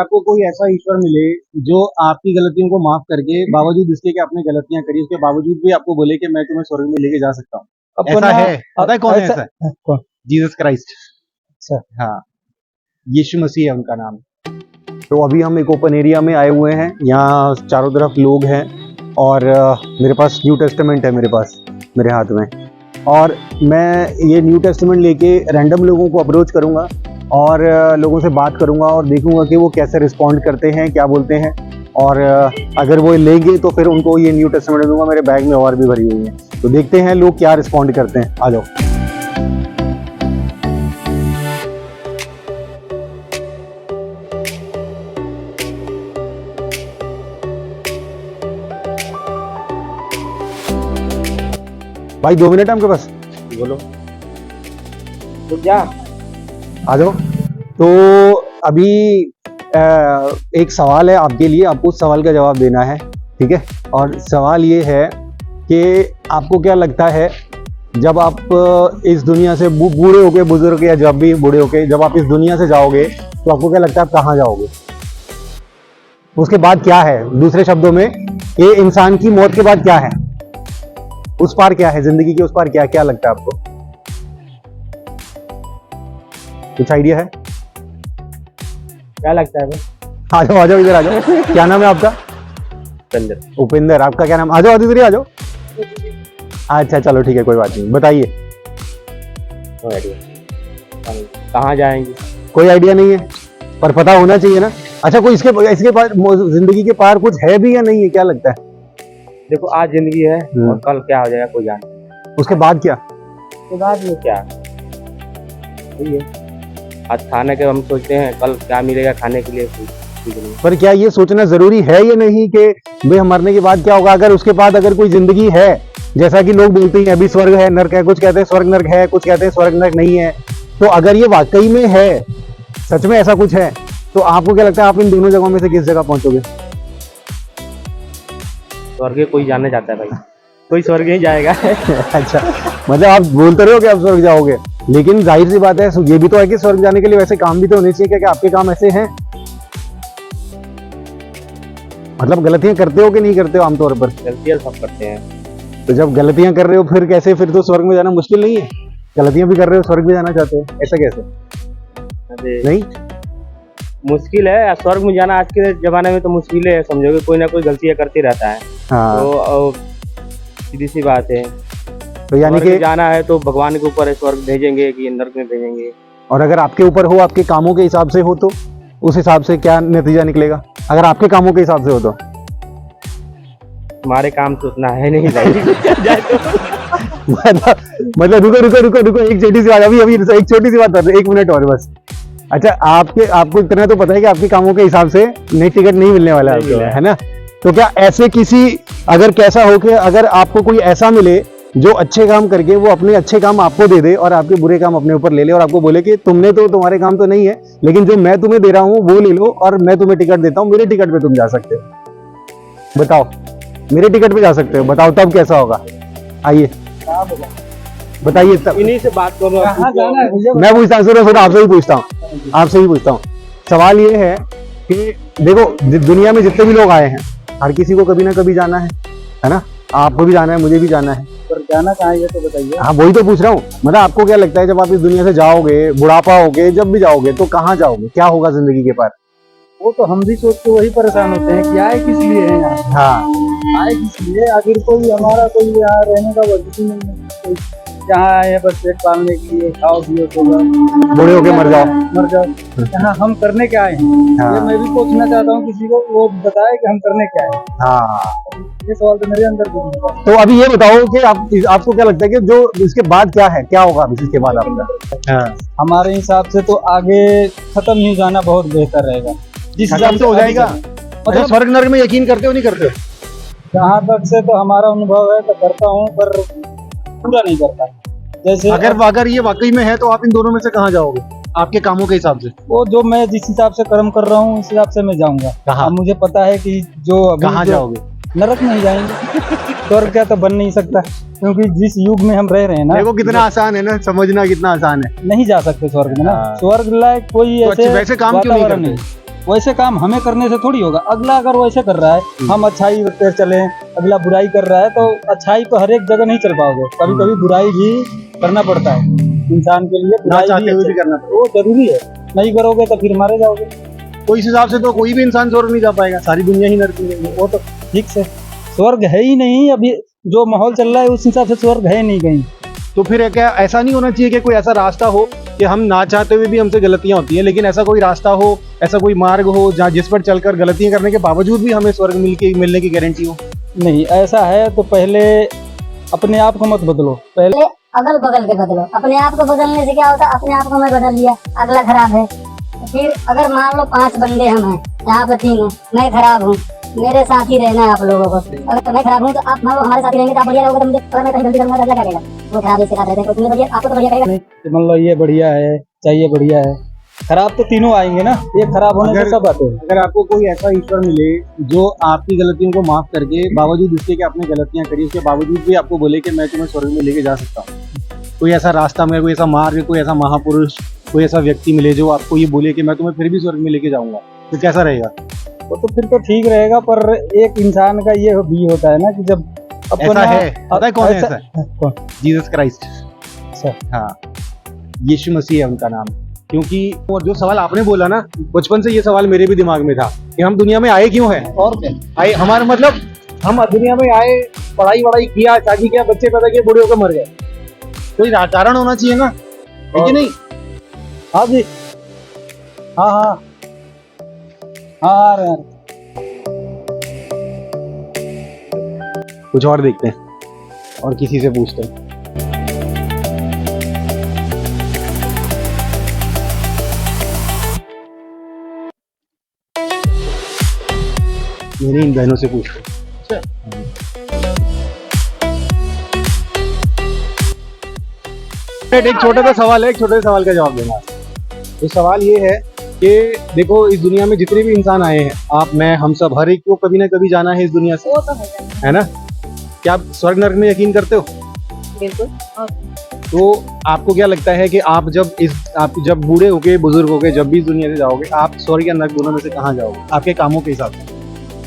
आपको कोई ऐसा ईश्वर मिले जो आपकी गलतियों को माफ करके बावजूद इसके कि आपने गलतियां करी उसके बावजूद भी आपको बोले कि मैं तुम्हें स्वर्ग में लेके जा सकता हूँ, ऐसा है? पता है कौन है ऐसा? कौन? Jesus Christ. अच्छा, हाँ, यीशु मसीह है उनका नाम। तो अभी हम एक ओपन एरिया में आए हुए हैं, यहाँ चारों तरफ लोग हैं और मेरे पास न्यू टेस्टामेंट है मेरे पास मेरे हाथ में, और मैं ये न्यू टेस्टामेंट लेके रैंडम लोगों को अप्रोच करूँगा और लोगों से बात करूँगा और देखूँगा कि वो कैसे रिस्पॉन्ड करते हैं, क्या बोलते हैं, और अगर वो लेंगे तो फिर उनको ये न्यू टेस्टामेंट दूंगा। मेरे बैग में और भी भरी हुई है, तो देखते हैं लोग क्या रिस्पॉन्ड करते हैं। आ जाओ। भाई 2 मिनट है आपके पास? बोलो तो क्या आ जाओ। तो अभी एक सवाल है आपके लिए, आपको उस सवाल का जवाब देना है, ठीक है? और सवाल ये है कि आपको क्या लगता है जब आप इस दुनिया से बूढ़े होके, बुजुर्ग या जब भी बूढ़े होके जब आप इस दुनिया से जाओगे तो आपको क्या लगता है आप कहाँ जाओगे? उसके बाद क्या है? दूसरे शब्दों में ये इंसान की मौत के बाद क्या है? उस पार क्या है? जिंदगी के उस पार क्या लगता है आपको? कुछ आइडिया है? क्या लगता है? आ जाओ इधर आ जाओ। क्या नाम है आपका? उपेंद्र। उपेंद्र, आपका क्या नाम? आ जाओ इधर ही आ जाओ। अच्छा चलो ठीक है, कोई बात नहीं, बताइए। कोई आइडिया कहाँ जाएंगे? कोई आइडिया नहीं है, पर पता होना चाहिए ना। अच्छा, कोई इसके पार जिंदगी के पार कुछ है भी या नहीं है, क्या लगता है? देखो, आज जिंदगी है और कल क्या हो जाएगा कोई जान नहीं। उसके बाद क्या? उसके बाद में क्या वही है, आज खाने के हम सोचते हैं कल क्या मिलेगा खाने के लिए, नहीं। पर क्या ये सोचना जरूरी है या नहीं कि भाई हम मरने के बाद क्या होगा? अगर उसके बाद अगर कोई जिंदगी है, जैसा कि लोग बोलते हैं अभी स्वर्ग है नर्क है, कुछ कहते हैं स्वर्ग नर्क है, कुछ कहते हैं स्वर्ग नर्क नहीं है, तो अगर ये वाकई में है, सच में ऐसा कुछ है, तो आपको क्या लगता है आप इन दोनों जगहों में से किस जगह पहुंचोगे? स्वर्ग कोई जाने जाता है भाई, कोई स्वर्ग ही जाएगा। अच्छा, मतलब आप बोलते रहे हो कि आप स्वर्ग जाओगे, लेकिन जाहिर सी बात है ये भी तो है कि स्वर्ग जाने के लिए वैसे काम भी तो होने चाहिए। क्या आपके काम ऐसे हैं? मतलब गलतियां करते हो कि नहीं करते हो? आमतौर पर गलतियां सब करते हैं। तो जब गलतियां कर रहे हो फिर कैसे? फिर तो स्वर्ग में जाना मुश्किल नहीं है? गलतियां भी कर रहे हो, स्वर्ग भी जाना चाहते हो, ऐसा कैसे? नहीं मुश्किल है स्वर्ग में जाना, आज के जमाने में तो मुश्किल है, समझोगे कोई ना कोई गलतियां करते रहता है। हाँ। तो सीधी सी बात है, तो यानी कि जाना है तो भगवान के ऊपर है, स्वर्ग भेजेंगे कि नरक में भेजेंगे। और अगर आपके ऊपर हो, आपके कामों के हिसाब से हो, तो उस हिसाब से क्या नतीजा निकलेगा? अगर आपके कामों के हिसाब से हो तो हमारे काम तो उतना है नहीं भाई। मतलब रुको एक छोटी सी बात, अभी एक छोटी सी बात कर, 1 मिनट और बस। अच्छा, आपको इतना तो पता है कि आपके कामों के हिसाब से नई टिकट नहीं मिलने वाला है ना? तो क्या ऐसे किसी, अगर कैसा हो कि अगर आपको कोई ऐसा मिले जो अच्छे काम करके वो अपने अच्छे काम आपको दे दे और आपके बुरे काम अपने ऊपर ले ले, और आपको बोले कि तुमने तो, तुम्हारे काम तो नहीं है, लेकिन जो मैं तुम्हें दे रहा हूँ वो ले लो और मैं तुम्हें टिकट देता हूँ, मेरे टिकट पे तुम जा सकते हो, बताओ, मेरे टिकट पे जा सकते हो, बताओ तब कैसा होगा? आइए बताइए तब। इन्हीं से बात करो। मैं पूछता हूँ, आपसे ही पूछता हूँ। सवाल ये है कि देखो, दुनिया में जितने भी लोग आए हैं, हर किसी को कभी ना कभी जाना है ना? आपको भी जाना है, मुझे भी जाना है, पर जाना कहाँ है तो बताइए। हाँ, वही तो पूछ रहा हूँ। मतलब आपको क्या लगता है जब आप इस दुनिया से जाओगे, बुढ़ापा होगे, जब भी जाओगे तो कहाँ जाओगे? क्या होगा जिंदगी के पार? वो तो हम भी सोच के वही परेशान होते हैं कि आए किस लिए हैं यहाँ। हाँ, आए किस लिए? आखिर कोई हमारा कोई यहाँ रहने का वजह ही नहीं है। यहाँ आए हैं बस पेट पालने के लिए, खाओ पियो तो बूढ़े होके मर जाओ। यहाँ हम करने क्या आए हैं? हाँ। ये मैं भी पूछना चाहता हूँ किसी को, वो बताए कि हम करने क्या आए हैं। हाँ, ये सवाल तो मेरे अंदर भी है। तो अभी ये बताओ कि आपको क्या लगता है कि जो इसके बाद क्या है, क्या होगा इसके बाद आपका? हाँ, हमारे हिसाब से तो आगे खत्म ही जाना बहुत बेहतर रहेगा, जिस हिसाब से हो जाएगा। मतलब स्वर्ग नर्क में यकीन करते हो नहीं करते हो? जहाँ तक से तो हमारा अनुभव है तो करता हूँ, पर पूरा नहीं करता। जैसे अगर ये वाकई में है तो आप इन दोनों में से कहाँ जाओगे आपके कामों के हिसाब से? वो जो मैं जिस हिसाब से कर्म कर रहा हूँ उस हिसाब से मैं जाऊंगा। कहाँ? मुझे पता है कि जो कहाँ जाओगे? नरक नहीं जाएंगे। स्वर्ग क्या तो बन नहीं सकता, क्योंकि जिस युग में हम रह रहे हैं ना, देखो कितना आसान है ना, समझना कितना आसान है। नहीं जा सकते स्वर्ग में ना। हाँ। स्वर्ग लायक कोई तो ऐसे वैसे काम क्यों नहीं वातावरण करते? वैसे काम हमें करने से थोड़ी होगा। अगला अगर वैसे कर रहा है, हम अच्छाई पे चले, अगला बुराई कर रहा है, तो अच्छाई तो हर एक जगह नहीं चल पाओगे। कभी कभी बुराई भी करना पड़ता है इंसान के लिए, ना चाहते हुए भी करना पड़ता वो जरूरी है। नहीं करोगे तो फिर मारे जाओगे। है। तो इस हिसाब से तो कोई भी इंसान स्वर्ग नहीं जा पाएगा, सारी दुनिया ही नरक में है। वो तो ठीक से स्वर्ग है ही नहीं। अभी जो माहौल चल रहा है उस हिसाब से स्वर्ग है नहीं कहीं। तो फिर क्या ऐसा नहीं होना चाहिए कि कोई ऐसा रास्ता हो कि हम ना चाहते हुए भी हमसे गलतियां होती हैं, लेकिन ऐसा कोई रास्ता हो, ऐसा कोई मार्ग हो जहाँ जिस पर चलकर गलतियां करने के बावजूद भी हमें स्वर्ग मिलने की गारंटी हो? नहीं, ऐसा है तो पहले अपने आप को मत बदलो। पहले अगल बगल के बदलो। अपने आप को बदलने से क्या होता है, अपने आप को मैं बदल लिया, अगला खराब है। तो फिर अगर मान लो 5 बंदे हम हैं, यहाँ पे 3 हैं, मैं खराब हूँ, मेरे साथ ही रहना है आप लोगों को। अगर मैं खराब हूँ तो आप हमारे साथ ही रहेंगे तो आप बढ़िया रहोगे। तो मुझे अगर मैं कहीं गलती करूंगा तो क्या करेगा, वो खराब इसके साथ रहते हैं, तो तुम्हें बढ़िया, आपको तो बढ़िया करेगा। नहीं तो मान लो ये बढ़िया है, चाहिए बढ़िया है, खराब तो तीनों आएंगे ना। ये खराब होने से सब आते हैं। अगर आपको कोई ऐसा ईश्वर मिले जो आपकी गलतियों को माफ करके, बावजूद इसके कि आपने गलतियां करी, उसके बावजूद भी आपको बोले कि मैं तुम्हें स्वर्ग में लेके जा सकता हूँ, कोई ऐसा रास्ता में, कोई ऐसा मार्ग, कोई ऐसा महापुरुष, कोई ऐसा व्यक्ति मिले जो आपको ये बोले कि मैं तुम्हें फिर भी स्वर्ग में लेके जाऊंगा, तो कैसा रहेगा? वो तो फिर तो ठीक रहेगा। पर एक इंसान का ये भी होता है ना कि जब ऐसा है, पता है कौन है ऐसा? कौन? Jesus Christ. अच्छा। हाँ, यीशु मसीह है उनका नाम। क्योंकि और जो सवाल आपने बोला ना, बचपन से ये सवाल मेरे भी दिमाग में था कि हम दुनिया में आए क्यों हैं, और क्या आए हमारा मतलब, हम दुनिया में आए, पढ़ाई वढ़ाई किया, शादी किया, बच्चे पैदा किए, बूढ़े होकर मर गए, कोई कारण होना चाहिए ना, है कि नहीं? हाँ जी, हाँ हाँ हाँ आ रहे हैं। कुछ और देखते हैं और किसी से पूछते हैं। मैंने इन बहनों से पूछा। एक छोटा सा सवाल है, एक छोटे से सवाल का जवाब देना। तो सवाल ये है कि देखो, इस दुनिया में जितने भी इंसान आए हैं, आप, मैं, हम सब, हर एक को कभी ना कभी जाना है इस दुनिया से, वो तो है ना? क्या आप स्वर्ग नरक में यकीन करते हो? बिल्कुल। तो आपको क्या लगता है कि आप जब बूढ़े होके, बुजुर्ग होके, जब भी इस दुनिया से जाओगे, आप स्वर्ग या नरक दोनों में से कहाँ जाओगे आपके कामों के हिसाब से?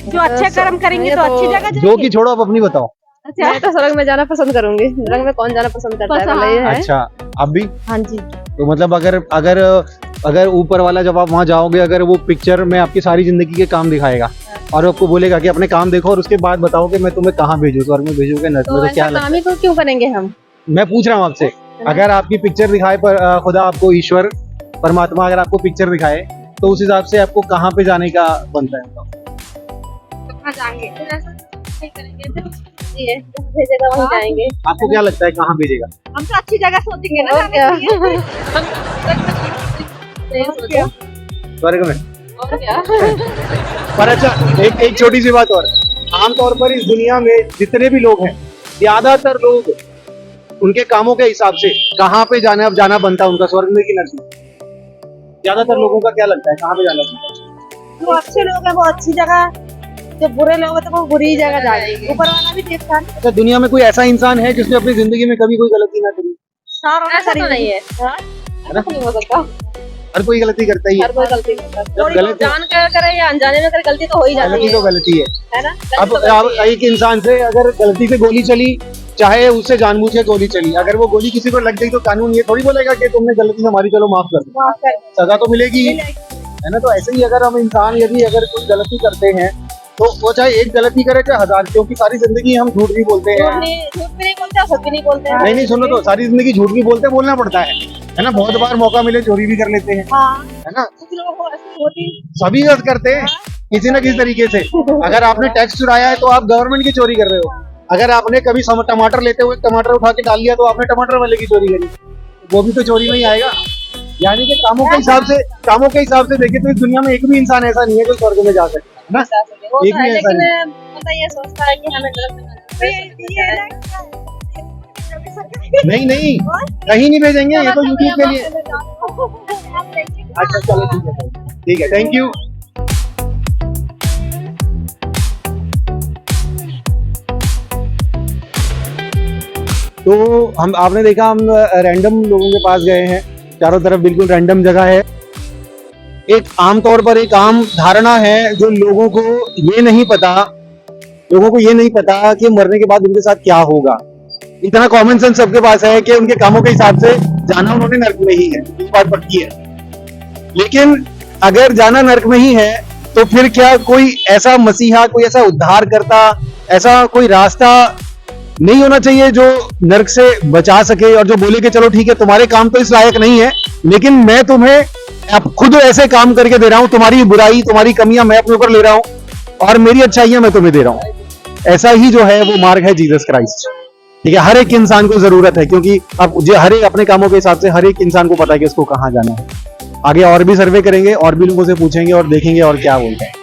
जो अच्छे कर्म करेंगे तो अच्छी जगह जो कि छोड़ो, आप अपनी बताओ। मैं तो स्वर्ग में जाना पसंद करूंगी। नरक में कौन जाना पसंद करता है, भले ये है। अच्छा, आप भी? हाँ जी। तो मतलब अगर ऊपर वाला, जब आप वहाँ जाओगे, अगर वो पिक्चर में आपकी सारी जिंदगी के काम दिखाएगा और आपको बोलेगा कि अपने काम देखो और उसके बाद बताओ कि मैं तुम्हें कहाँ भेजूं, स्वर्ग में भेजूं कि नरक में, तो क्या लगता है? काम ही तो क्यों करेंगे हम? मैं पूछ रहा हूँ आपसे, अगर आपकी पिक्चर दिखाए पर खुदा आपको, ईश्वर परमात्मा अगर आपको पिक्चर दिखाए, तो उस हिसाब से आपको कहाँ पे जाने का बनता है? जाएंगे नहीं करेंगे, भेजेगा वहीं जाएंगे। आपको क्या लगता है कहाँ भेजेगा? हम तो अच्छी जगह सोचेंगे ना, स्वर्ग में। और क्या? पर अच्छा, एक छोटी सी बात और, आमतौर पर इस दुनिया में जितने भी लोग हैं, ज्यादातर लोग उनके कामों के हिसाब से कहाँ पे जाना बनता है उनका, स्वर्ग में कि नरक में? ज्यादातर लोगों का क्या लगता है कहाँ पे जाना बनता है? जो अच्छे लोग हैं वो अच्छी जगह, जो बुरे लोग हैं तो वो बुरी जगह जाएंगे। ऊपर वाला भी देखता है। अच्छा, दुनिया में कोई ऐसा इंसान है जिसने अपनी जिंदगी में कभी कोई गलती ना करी? ऐसा तो नहीं है, ऐसा तो नहीं हो सकता। हर कोई गलती करता ही है। हर कोई गलती करता है, जब थोड़ी गलती- जान कर करे या अनजाने में करे, गलती तो हो ही जाती गलती है, तो गलती है ना? अब गलती तो गलती है। एक इंसान से अगर गलती से गोली चली, चाहे उससे जानबूझ के गोली चली, अगर वो गोली किसी को लग गई तो कानून ये थोड़ी बोलेगा कि तुमने गलती से मारी, चलो माफ कर दो, माफ कर सजा तो मिलेगी ही, है ना? तो ऐसे ही अगर हम इंसान यदि अगर कोई गलती करते हैं, तो वो चाहे एक गलती करे चाहे 1000, क्योंकि सारी जिंदगी हम झूठ भी बोलते हैं। झूठ भी नहीं बोलते, सच भी नहीं बोलते। नहीं, सुनो तो, सारी जिंदगी झूठ भी बोलना पड़ता है ना? बहुत बार मौका मिले चोरी भी कर लेते हैं, हाँ, है ना? कुछ लोगों को ऐसी होती, सभी गलत करते हैं किसी न किसी तरीके से। अगर आपने टैक्स चुराया है तो आप गवर्नमेंट की चोरी कर रहे हो। अगर आपने कभी टमाटर लेते हुए टमाटर उठा के डाल लिया तो आपने टमाटर वाले की चोरी करी, वो भी तो चोरी में ही आएगा। यानी कि कामों के हिसाब से देखे तो इस दुनिया में एक भी इंसान ऐसा नहीं है जो स्वर्ग में जा सकता है ना? वो एक तो है, भी ऐसा लेकिन पता ये सोचता है कि हमें नरक में जाना है। नहीं, कहीं नहीं भेजेंगे, ये तो यूट्यूब के लिए। अच्छा, चलो ठीक है, थैंक यू। तो आपने देखा, हम रैंडम लोगों के पास गए हैं, चारों तरफ बिल्कुल रैंडम जगह है। एक आमतौर पर एक आम धारणा है जो लोगों को ये नहीं पता कि मरने के बाद उनके साथ क्या होगा। इतना कॉमन सेंस सबके पास है कि उनके कामों के हिसाब से जाना उन्होंने नर्क में ही है, ये बात पक्की है। लेकिन अगर जाना नर्क में ही है तो फिर क्या कोई ऐसा मसीहा, कोई ऐसा उद्धार करता, ऐसा कोई रास्ता नहीं होना चाहिए जो नर्क से बचा सके और जो बोले कि चलो ठीक है तुम्हारे काम तो इस लायक नहीं है, लेकिन मैं तुम्हें अब खुद ऐसे काम करके दे रहा हूं, तुम्हारी बुराई, तुम्हारी कमियां मैं अपने ऊपर ले रहा हूं और मेरी अच्छाइयां मैं तुम्हें दे रहा हूं। ऐसा ही जो है वो मार्ग है जीसस क्राइस्ट। ठीक है, हर एक इंसान को जरूरत है, क्योंकि अब जो हर एक अपने कामों के हिसाब से हर एक इंसान को पता है कि उसको कहां जाना है। आगे और भी सर्वे करेंगे और भी लोगों से पूछेंगे और देखेंगे और क्या बोलते हैं।